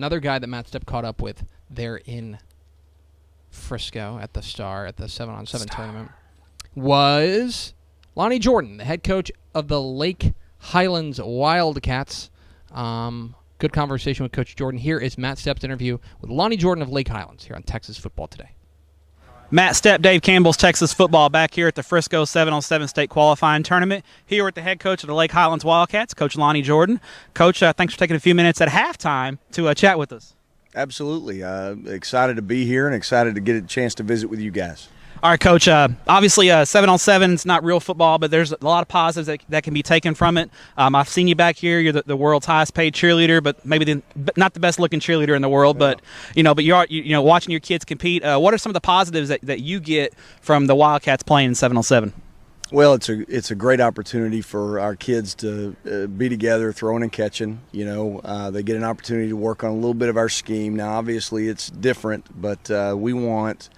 Another guy that Matt Stepp caught up with there in Frisco at the Star at the 7-on-7 tournament was Lonnie Jordan, the head coach of the Lake Highlands Wildcats. Good conversation with Coach Jordan. Here is Matt Stepp's interview with Lonnie Jordan of Lake Highlands here on Texas Football Today. Matt Stepp, Dave Campbell's Texas Football, back here at the Frisco 7-on-7 state qualifying tournament. Here with the head coach of the Lake Highlands Wildcats, Coach Lonnie Jordan. Coach, thanks for taking a few minutes at halftime to chat with us. Absolutely. Excited to be here and excited to get a chance to visit with you guys. All right, Coach, obviously 7-on-7 is not real football, but there's a lot of positives that can be taken from it. I've seen you back here. You're the world's highest paid cheerleader, but maybe not the best looking cheerleader in the world. Yeah. But you are watching your kids compete. What are some of the positives that you get from the Wildcats playing in 7-on-7? Well, it's a great opportunity for our kids to be together, throwing and catching. They get an opportunity to work on a little bit of our scheme. Now, obviously, it's different, but we want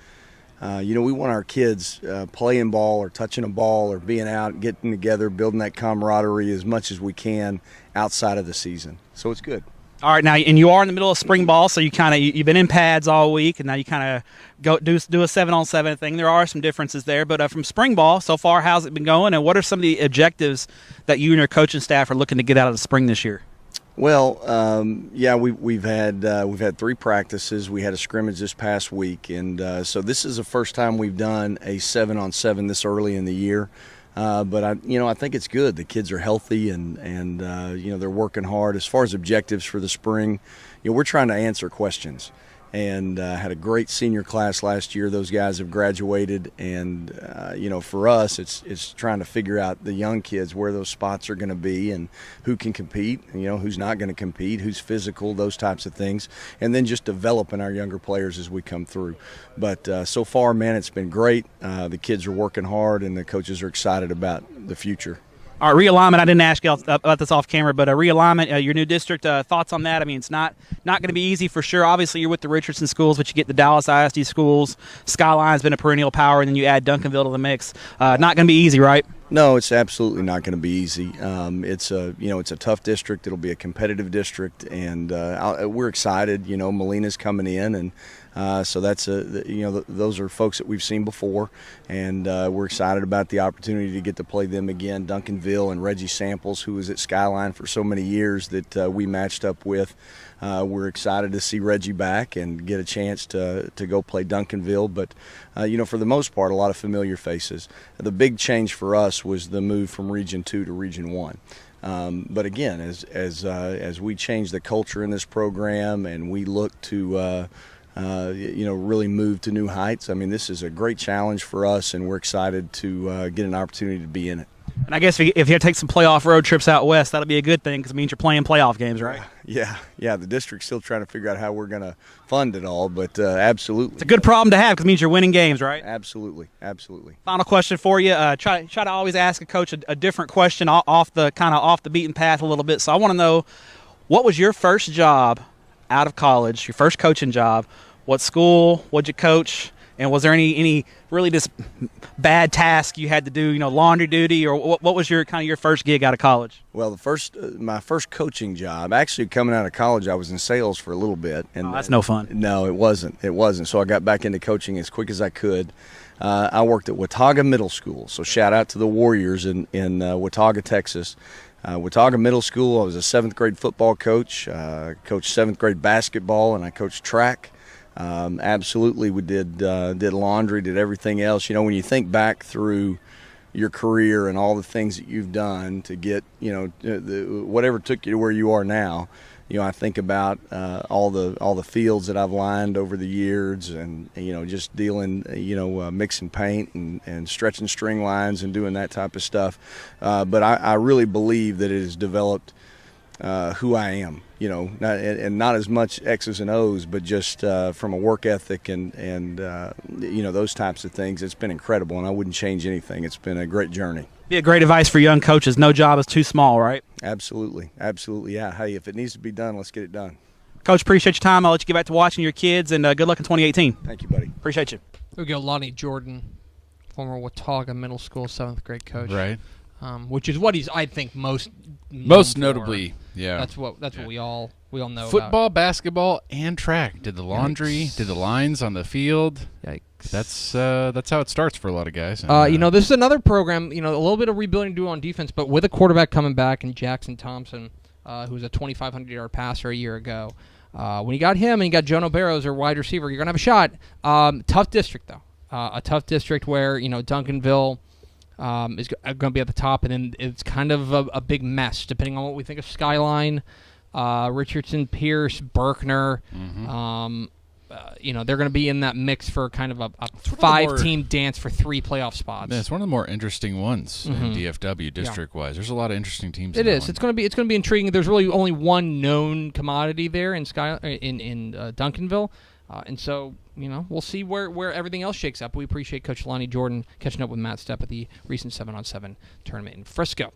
our kids playing ball or touching a ball or being out, getting together, building that camaraderie as much as we can outside of the season. So it's good. All right, now, and you are in the middle of spring ball, so you've been in pads all week, and now you kind of go do a 7-on-7 thing. There are some differences there, but from spring ball so far, how's it been going, and what are some of the objectives that you and your coaching staff are looking to get out of the spring this year? Well, we've had 3 practices. We had a scrimmage this past week, and so this is the first time we've done a 7-on-7 this early in the year. But I think it's good. The kids are healthy, and they're working hard. As far as objectives for the spring, we're trying to answer questions. And had a great senior class last year. Those guys have graduated, and for us, it's trying to figure out the young kids where those spots are going to be and who can compete, who's not going to compete, who's physical, those types of things, and then just developing our younger players as we come through. But so far, man, it's been great. The kids are working hard, and the coaches are excited about the future. All right, realignment, I didn't ask you about this off camera, but realignment, your new district, thoughts on that? I mean, it's not going to be easy for sure. Obviously, you're with the Richardson schools, but you get the Dallas ISD schools. Skyline's been a perennial power, and then you add Duncanville to the mix. Not going to be easy, right? No, it's absolutely not going to be easy. It's a tough district. It'll be a competitive district, and we're excited. Molina's coming in, and so that's those are folks that we've seen before, and we're excited about the opportunity to get to play them again. Duncanville and Reggie Samples, who was at Skyline for so many years that we matched up with. We're excited to see Reggie back and get a chance to go play Duncanville. But, for the most part, a lot of familiar faces. The big change for us was the move from Region 2 to Region 1. But again, as we change the culture in this program and we look to really move to new heights, I mean, this is a great challenge for us, and we're excited to get an opportunity to be in it. And I guess if you have to take some playoff road trips out west, that'll be a good thing because it means you're playing playoff games, right? Yeah. The district's still trying to figure out how we're going to fund it all, but absolutely. It's a good problem to have because it means you're winning games, right? Absolutely. Final question for you. Try to always ask a coach a different question off the beaten path a little bit. So I want to know, what was your first job out of college, your first coaching job? What school? What'd you coach? And was there any really just bad task you had to do, laundry duty, or what was your first gig out of college? Well, my first coaching job, actually coming out of college, I was in sales for a little bit. And that's no fun. No, it wasn't. So I got back into coaching as quick as I could. I worked at Watauga Middle School, so shout out to the Warriors in Watauga, Texas. Watauga Middle School, I was a 7th grade football coach, coached 7th grade basketball, and I coached track. Absolutely, we did laundry, did everything else. When you think back through your career and all the things that you've done to get, whatever took you to where you are now, I think about all the fields that I've lined over the years, and just dealing, mixing paint and stretching string lines and doing that type of stuff. But I really believe that it has developed who I am, and not as much X's and O's, but just from a work ethic and those types of things. It's been incredible, and I wouldn't change anything. It's been a great journey. Be a great advice for young coaches. No job is too small, right? Absolutely. Yeah. Hey, if it needs to be done, let's get it done. Coach, appreciate your time. I'll let you get back to watching your kids, and good luck in 2018. Thank you, buddy. Appreciate you. There we go, Lonnie Jordan, former Watauga Middle School 7th grade coach. Right. Which is what he's, I think, most notably, yeah. That's what we all we all know Football, basketball, and track. Did the laundry, did the lines on the field. Yikes. That's how it starts for a lot of guys. This is another program, a little bit of rebuilding to do on defense, but with a quarterback coming back and Jackson Thompson, who was a 2,500-yard passer a year ago. When you got him and you got Jonah Barrows, or wide receiver, you're going to have a shot. Tough district, though. A tough district where, Duncanville is going to be at the top, and then it's kind of a big mess, depending on what we think of Skyline, Richardson, Pierce, Berkner. Mm-hmm. They're going to be in that mix for kind of a 5-team dance for 3 playoff spots. Yeah, it's one of the more interesting ones in DFW district-wise. There's a lot of interesting teams. It is. It's going to be intriguing. There's really only one known commodity there in Duncanville, and so we'll see where everything else shakes up. We appreciate Coach Lonnie Jordan catching up with Matt Stepp at the recent 7-on-7 tournament in Frisco.